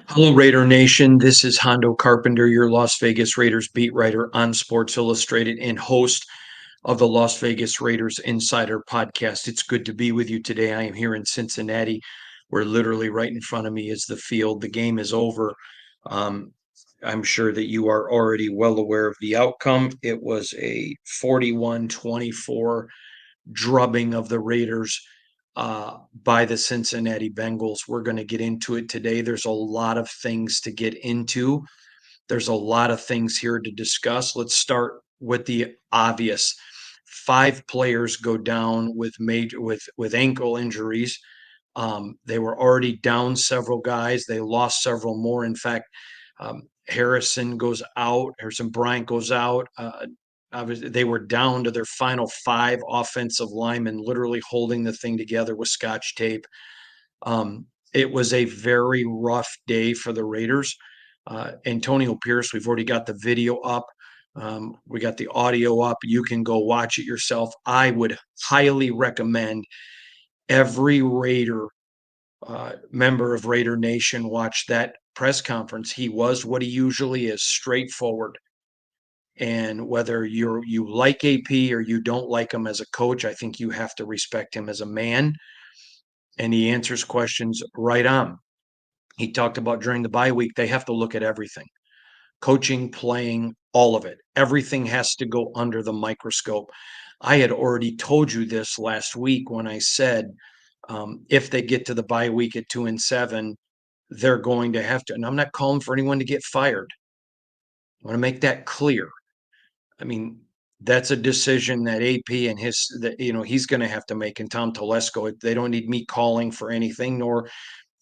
Hello, Raider Nation. This is Hondo Carpenter, your Las Vegas Raiders beat writer on Sports Illustrated and host of the Las Vegas Raiders Insider podcast. It's good to be with you today. I am here in Cincinnati, where literally right in front of me is the field. The game is over. Um, I'm sure that you are already well aware of the outcome. It was a 41-24 drubbing of the Raiders by the Cincinnati Bengals. We're going to get into it today. There's a lot of things to get into. There's a lot of things here to discuss. Let's start with the obvious. Five players go down with major with ankle injuries. They were already down several guys. They lost several more. In fact, Harrison goes out. Harrison Bryant goes out. They were down to their final five offensive linemen, literally holding the thing together with scotch tape. It was a very rough day for the Raiders. Antonio Pierce, we've already got the video up. We got the audio up. You can go watch it yourself. I would highly recommend every Raider member of Raider Nation watch that press conference. He was what he usually is, straightforward. And whether you like AP or you don't like him as a coach, I think you have to respect him as a man. And he answers questions right on. He talked about during the bye week, they have to look at everything: coaching, playing, all of it. Everything has to go under the microscope. I had already told you this last week when I said if they get to the bye week at 2-7, they're going to have to. And I'm not calling for anyone to get fired. I want to make that clear. I mean, that's a decision that AP and he's going to have to make. And Tom Telesco, they don't need me calling for anything, nor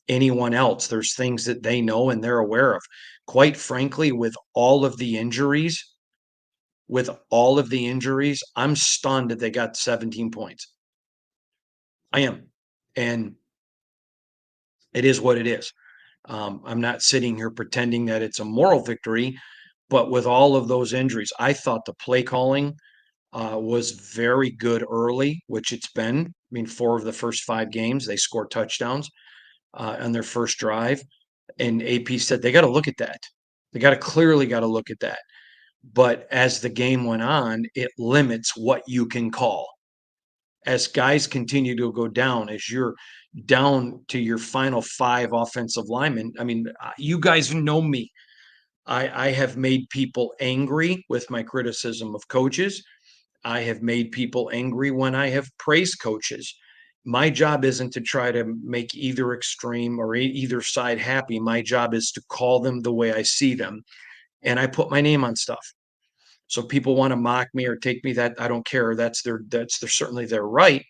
anyone else. There's things that they know and they're aware of. Quite frankly, with all of the injuries, I'm stunned that they got 17 points. I am. And it is what it is. I'm not sitting here pretending that it's a moral victory, but with all of those injuries, I thought the play calling was very good early, which it's been. I mean, four of the first five games, they scored touchdowns on their first drive. And AP said they got to look at that. They clearly got to look at that. But as the game went on, it limits what you can call. As guys continue to go down, as you're down to your final five offensive linemen, I mean, you guys know me. I have made people angry with my criticism of coaches. I have made people angry when I have praised coaches. My job isn't to try to make either extreme or either side happy. My job is to call them the way I see them. And I put my name on stuff. So people want to mock me or take me, that I don't care. That's their certainly their right.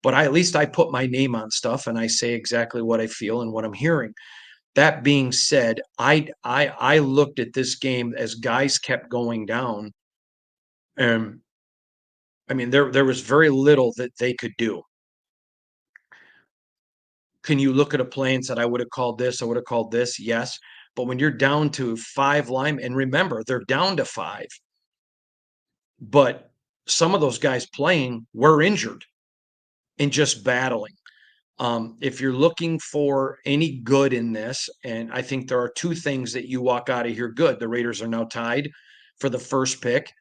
But at least I put my name on stuff and I say exactly what I feel and what I'm hearing. That being said, I looked at this game as guys kept going down. And I mean, there was very little that they could do. Can you look at a play and said, I would have called this, I would have called this? Yes. But when you're down to five line, and remember, they're down to five, but some of those guys playing were injured and just battling. If you're looking for any good in this, and I think there are two things that you walk out of here good. The Raiders are now tied for the first pick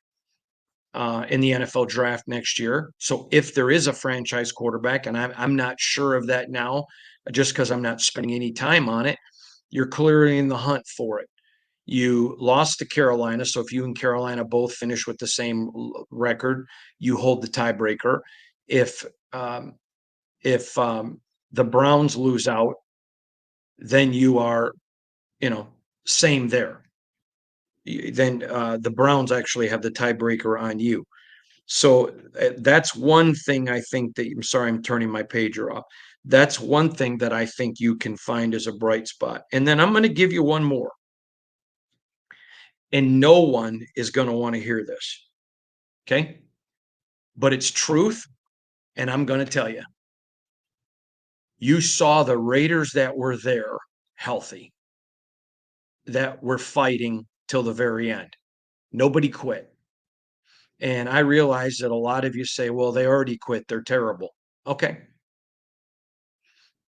in the NFL draft next year. So if there is a franchise quarterback, and I'm not sure of that now, just because I'm not spending any time on it, you're clearly in the hunt for it. You lost to Carolina, so if you and Carolina both finish with the same record, you hold the tiebreaker. If um, if the Browns lose out, then you are, you know, same there. Then the Browns actually have the tiebreaker on you. So that's one thing I think that I'm sorry, I'm turning my pager off. That's one thing that I think you can find as a bright spot. And then I'm going to give you one more. And no one is going to want to hear this. Okay. But it's truth. And I'm going to tell you, you saw the Raiders that were there healthy, that were fighting till the very end. Nobody quit. And I realize that a lot of you say, well, they already quit. They're terrible. Okay.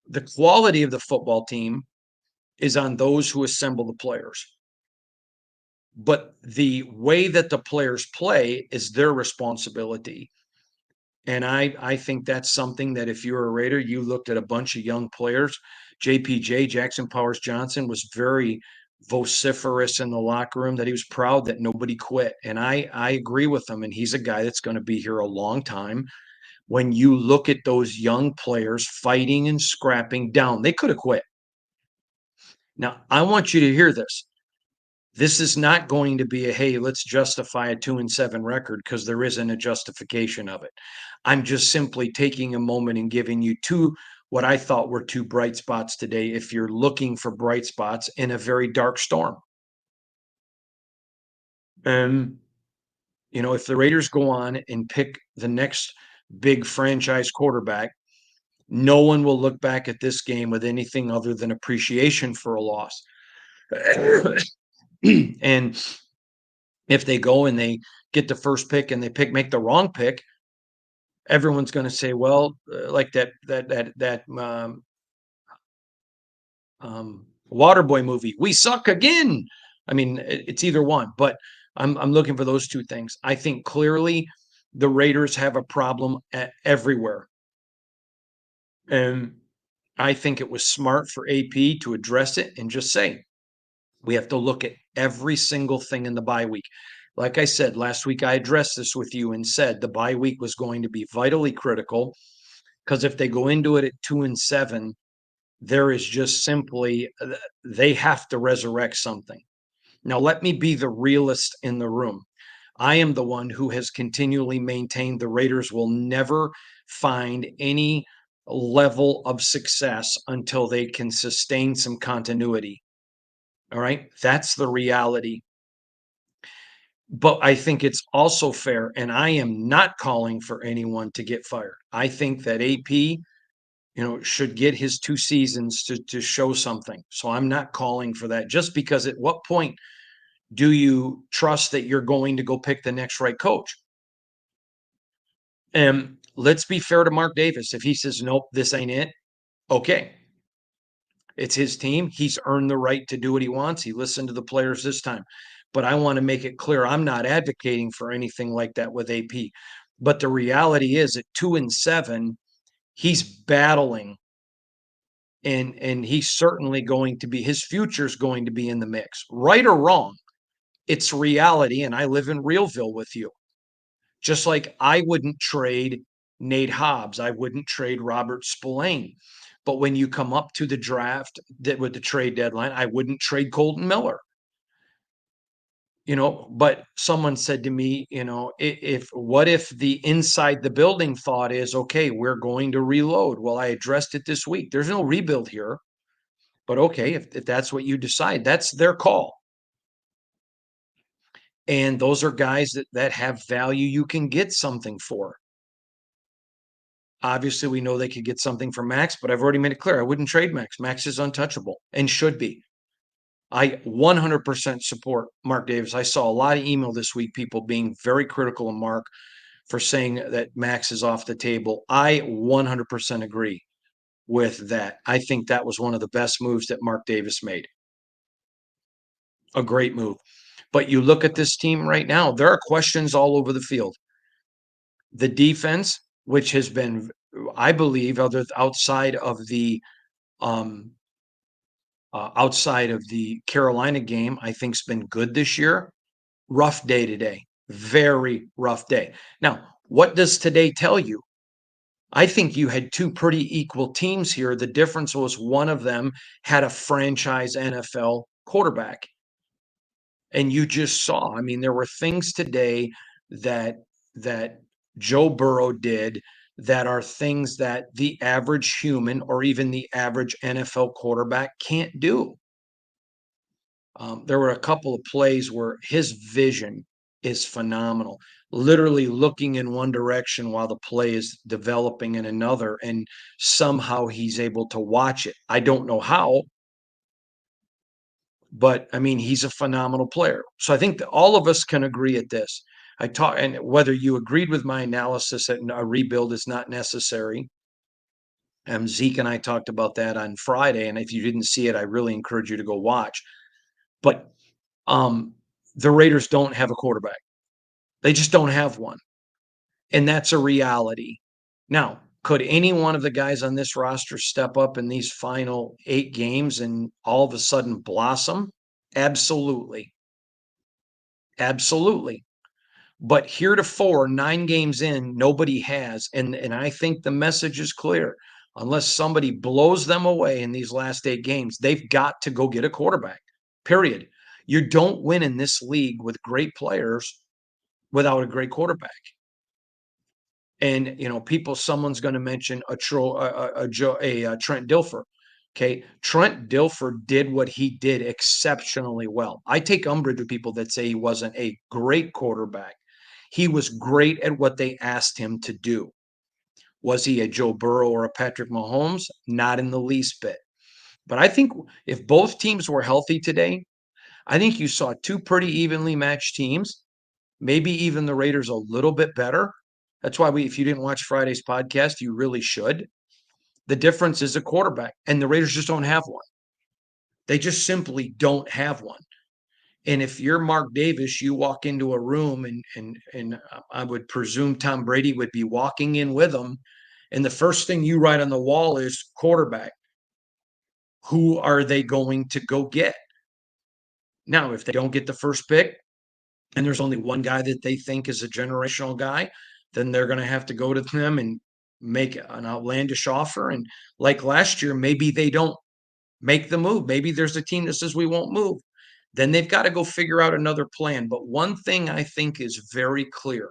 The quality of the football team is on those who assemble the players. But the way that the players play is their responsibility. And I think that's something that if you're a Raider, you looked at a bunch of young players. JPJ, Jackson Powers Johnson, was very vociferous in the locker room that he was proud that nobody quit. And I agree with him. And he's a guy that's going to be here a long time. When you look at those young players fighting and scrapping down, they could have quit. Now, I want you to hear this. This is not going to be a, hey, let's justify a 2-7 record because there isn't a justification of it. I'm just simply taking a moment and giving you what I thought were two bright spots today if you're looking for bright spots in a very dark storm. And, if the Raiders go on and pick the next big franchise quarterback, no one will look back at this game with anything other than appreciation for a loss. And if they go and they get the first pick and make the wrong pick, everyone's going to say, well, like that Waterboy movie, we suck again. I mean, it's either one, but I'm looking for those two things. I think clearly the Raiders have a problem everywhere, and I think it was smart for AP to address it and just say we have to look at every single thing in the bye week. Like I said last week, I addressed this with you and said the bye week was going to be vitally critical because if they go into it at 2-7, there is just simply they have to resurrect something. Now, let me be the realist in the room. I am the one who has continually maintained the Raiders will never find any level of success until they can sustain some continuity. All right. That's the reality. But I think it's also fair, and I am not calling for anyone to get fired. I think that AP, should get his 2 seasons to show something. So I'm not calling for that just because at what point do you trust that you're going to go pick the next right coach? And let's be fair to Mark Davis. If he says, nope, this ain't it, okay. It's his team. He's earned the right to do what he wants. He listened to the players this time. But I want to make it clear I'm not advocating for anything like that with AP. But the reality is at 2-7, he's battling and he's certainly going to be his future is going to be in the mix. Right or wrong, it's reality. And I live in Realville with you. Just like I wouldn't trade Nate Hobbs, I wouldn't trade Robert Spillane. But when you come up to the draft with the trade deadline, I wouldn't trade Colton Miller. But someone said to me, if what if the inside the building thought is, okay, we're going to reload? Well, I addressed it this week. There's no rebuild here. But okay, if that's what you decide, that's their call. And those are guys that have value you can get something for. Obviously, we know they could get something for Max, but I've already made it clear I wouldn't trade Max. Max is untouchable and should be. I 100% support Mark Davis. I saw a lot of email this week, people being very critical of Mark for saying that Max is off the table. I 100% agree with that. I think that was one of the best moves that Mark Davis made. A great move. But you look at this team right now, there are questions all over the field. The defense, which has been, I believe, um, outside of the Carolina game, I think's been good this year. Rough day today. Very rough day. Now, what does today tell you? I think you had two pretty equal teams here. The difference was one of them had a franchise NFL quarterback. And you just saw, I mean, there were things today that Joe Burrow did that are things that the average human or even the average NFL quarterback can't do. There were a couple of plays where his vision is phenomenal, literally looking in one direction while the play is developing in another, and somehow he's able to watch it. I don't know how, but I mean, he's a phenomenal player. So I think that all of us can agree at this. And whether you agreed with my analysis that a rebuild is not necessary, Zeke and I talked about that on Friday, and if you didn't see it, I really encourage you to go watch. But um, the Raiders don't have a quarterback. They just don't have one, and that's a reality. Now, could any one of the guys on this roster step up in these final 8 games and all of a sudden blossom? Absolutely. Absolutely. But heretofore, 9 games in, nobody has, and I think the message is clear. Unless somebody blows them away in these last 8 games, they've got to go get a quarterback, period. You don't win in this league with great players without a great quarterback. And, someone's gonna mention a Trent Dilfer. Okay, Trent Dilfer did what he did exceptionally well. I take umbrage with people that say he wasn't a great quarterback. He was great at what they asked him to do. Was he a Joe Burrow or a Patrick Mahomes? Not in the least bit. But I think if both teams were healthy today, I think you saw 2 pretty evenly matched teams, maybe even the Raiders a little bit better. That's why if you didn't watch Friday's podcast, you really should. The difference is a quarterback, and the Raiders just don't have one. They just simply don't have one. And if you're Mark Davis, you walk into a room and I would presume Tom Brady would be walking in with them, and the first thing you write on the wall is quarterback. Who are they going to go get? Now, if they don't get the first pick and there's only one guy that they think is a generational guy, then they're going to have to go to them and make an outlandish offer. And like last year, maybe they don't make the move. Maybe there's a team that says we won't move. Then they've got to go figure out another plan. But one thing I think is very clear.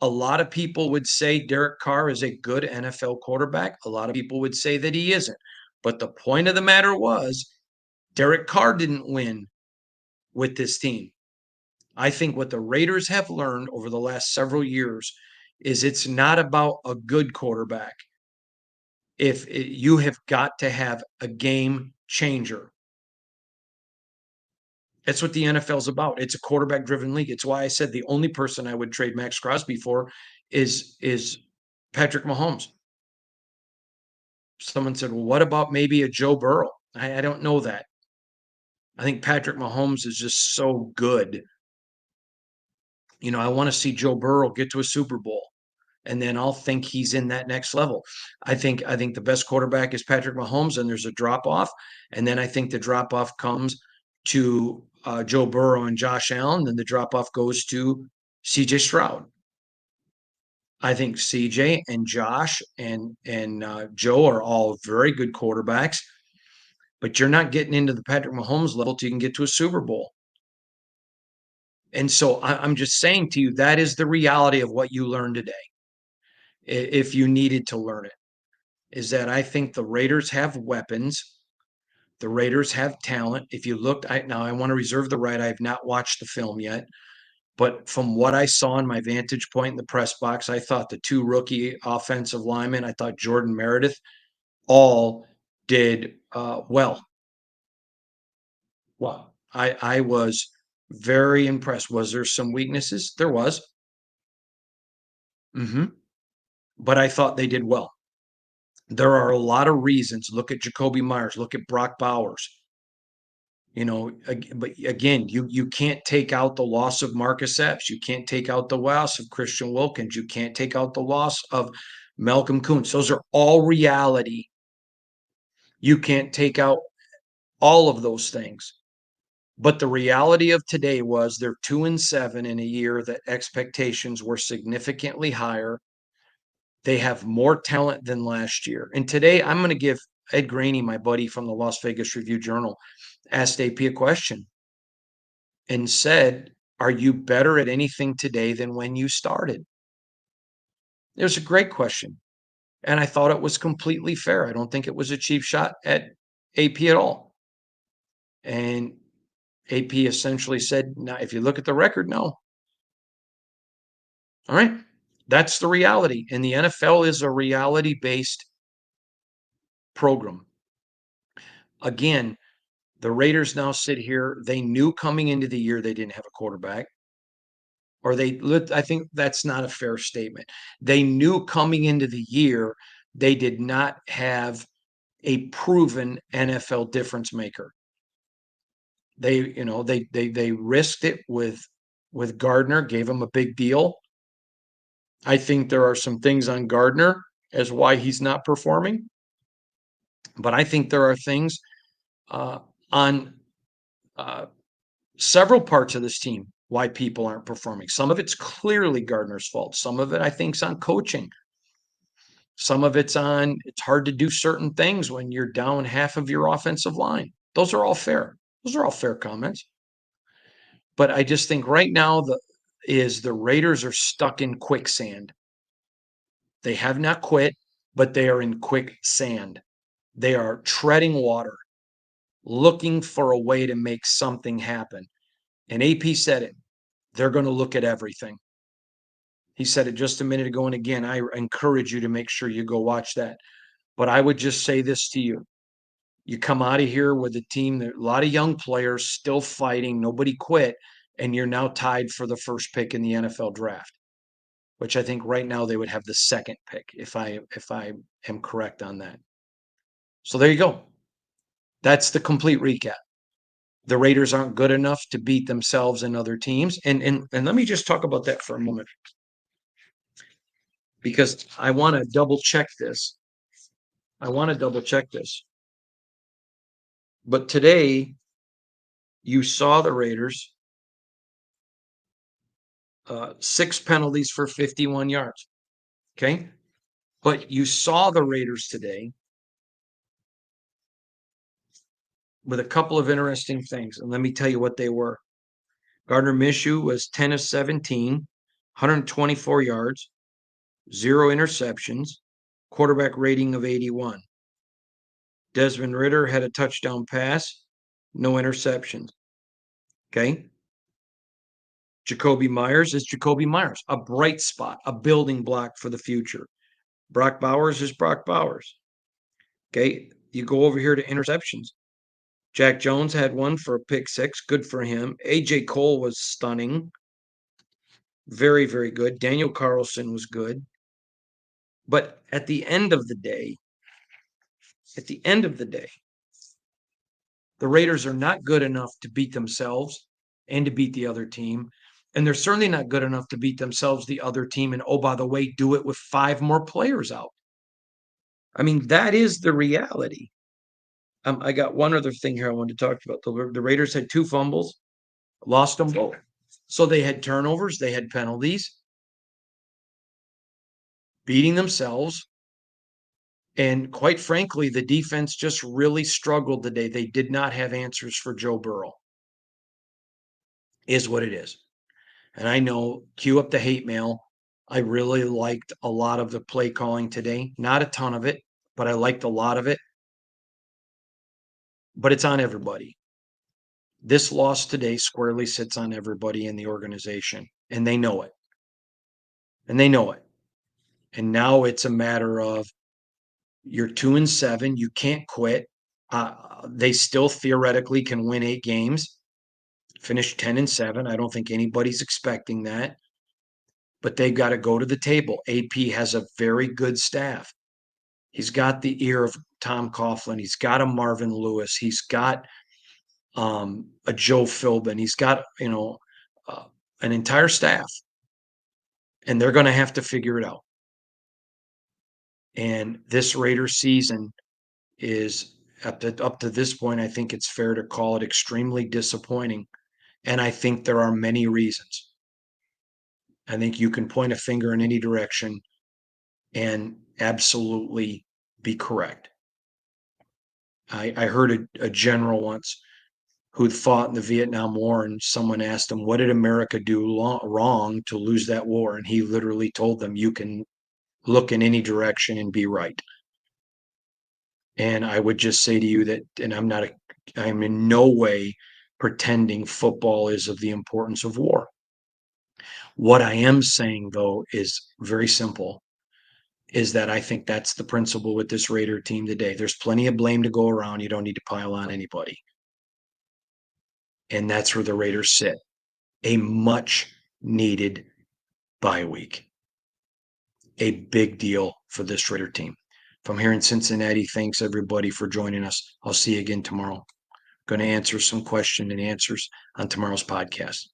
A lot of people would say Derek Carr is a good NFL quarterback. A lot of people would say that he isn't. But the point of the matter was, Derek Carr didn't win with this team. I think what the Raiders have learned over the last several years is it's not about a good quarterback. You have got to have a game changer. That's what the NFL is about. It's a quarterback-driven league. It's why I said the only person I would trade Max Crosby for is Patrick Mahomes. Someone said, "Well, what about maybe a Joe Burrow?" I don't know that. I think Patrick Mahomes is just so good. I wanna see Joe Burrow get to a Super Bowl, and then I'll think he's in that next level. I think the best quarterback is Patrick Mahomes, and there's a drop off, and then I think the drop off comes to Joe Burrow and Josh Allen. Then the drop off goes to C.J. Stroud. I think C.J. and Josh and Joe are all very good quarterbacks, but you're not getting into the Patrick Mahomes level till you can get to a Super Bowl. And so I'm just saying to you that is the reality of what you learned today. If you needed to learn it, is that I think the Raiders have weapons. The Raiders have talent. If you looked, now I want to reserve the right. I have not watched the film yet, but from what I saw in my vantage point in the press box, I thought the 2 rookie offensive linemen, I thought Jordan Meredith, all did well. Well, I was very impressed. Was there some weaknesses? There was. But I thought they did well. There are a lot of reasons. Look at Jacoby Myers. Look at Brock Bowers. But again, you can't take out the loss of Marcus Epps. You can't take out the loss of Christian Wilkins. You can't take out the loss of Malcolm Kuntz. Those are all reality. You can't take out all of those things. But the reality of today was they're 2-7 in a year that expectations were significantly higher. They have more talent than last year. And today I'm going to give Ed Graney, my buddy from the Las Vegas Review-Journal, asked AP a question and said, "Are you better at anything today than when you started?" It was a great question. And I thought it was completely fair. I don't think it was a cheap shot at AP at all. And AP essentially said, "Now, if you look at the record, no." All right. That's the reality. And the NFL is a reality-based program. Again, the Raiders now sit here. They knew coming into the year they didn't have a quarterback. I think that's not a fair statement. They knew coming into the year They did not have a proven NFL difference maker. They risked it with Gardner, gave him a big deal. I think there are some things on Gardner as why he's not performing, but I think there are things on several parts of this team why people aren't performing. Some of it's clearly Gardner's fault. Some of it I think is on coaching. Some of it's hard to do certain things when you're down half of your offensive line. Those are all fair. Those are all fair comments. But I just think right now the Raiders are stuck in quicksand. They have not quit, but they are in quicksand. They are treading water, looking for a way to make something happen. And AP said it. They're going to look at everything. He said it just a minute ago. And again, I encourage you to make sure you go watch that. But I would just say this to you. You come out of here with a team that a lot of young players still fighting, nobody quit, and you're now tied for the first pick in the NFL draft, which I think right now they would have the second pick if I am correct on that. So there you go. That's the complete recap. The Raiders aren't good enough to beat themselves and other teams. And let me just talk about that for a moment because I want to double check this. But today you saw the Raiders 6 penalties for 51 yards. Okay. But you saw the Raiders today with a couple of interesting things. And let me tell you what they were. Gardner Minshew was 10 of 17, 124 yards, 0 interceptions, quarterback rating of 81. Desmond Ridder had a touchdown pass, no interceptions. Okay. Jacoby Myers is Jacoby Myers, a bright spot, a building block for the future. Brock Bowers is Brock Bowers. Okay. You go over here to interceptions. Jack Jones had one for a pick six. Good for him. A.J. Cole was stunning. Very, very good. Daniel Carlson was good. But at the end of the day, the Raiders are not good enough to beat themselves and to beat the other team. And they're certainly not good enough to beat themselves, the other team, and oh, by the way, do it with 5 more players out. I mean, that is the reality. I got one other thing here I wanted to talk about. The Raiders had 2 fumbles, lost them both. So they had turnovers, they had penalties, beating themselves. And quite frankly, the defense just really struggled today. They did not have answers for Joe Burrow, is what it is. And I know, cue up the hate mail. I really liked a lot of the play calling today. Not a ton of it, but I liked a lot of it. But it's on everybody. This loss today squarely sits on everybody in the organization, and they know it. And they know it. And now it's a matter of you're 2-7. You can't quit. They still theoretically can win 8 games, finish 10-7. I don't think anybody's expecting that. But they've got to go to the table. AP has a very good staff. He's got the ear of Tom Coughlin. He's got a Marvin Lewis. He's got a Joe Philbin. He's got, an entire staff. And they're going to have to figure it out. And this Raiders season is up to this point, I think it's fair to call it extremely disappointing. And I think there are many reasons. I think you can point a finger in any direction and absolutely be correct. I heard a general once who'd fought in the Vietnam War, and someone asked him, what did America do wrong to lose that war? And he literally told them, you can look in any direction and be right. And I would just say to you that, and I'm in no way pretending football is of the importance of war. What I am saying, though, is very simple, is that I think that's the principle with this Raider team today. There's plenty of blame to go around. You don't need to pile on anybody. And that's where the Raiders sit. A much needed bye week. A big deal for this Raider team. from here in Cincinnati, thanks everybody for joining us. I'll see you again tomorrow. Going to answer some question and answers on tomorrow's podcast.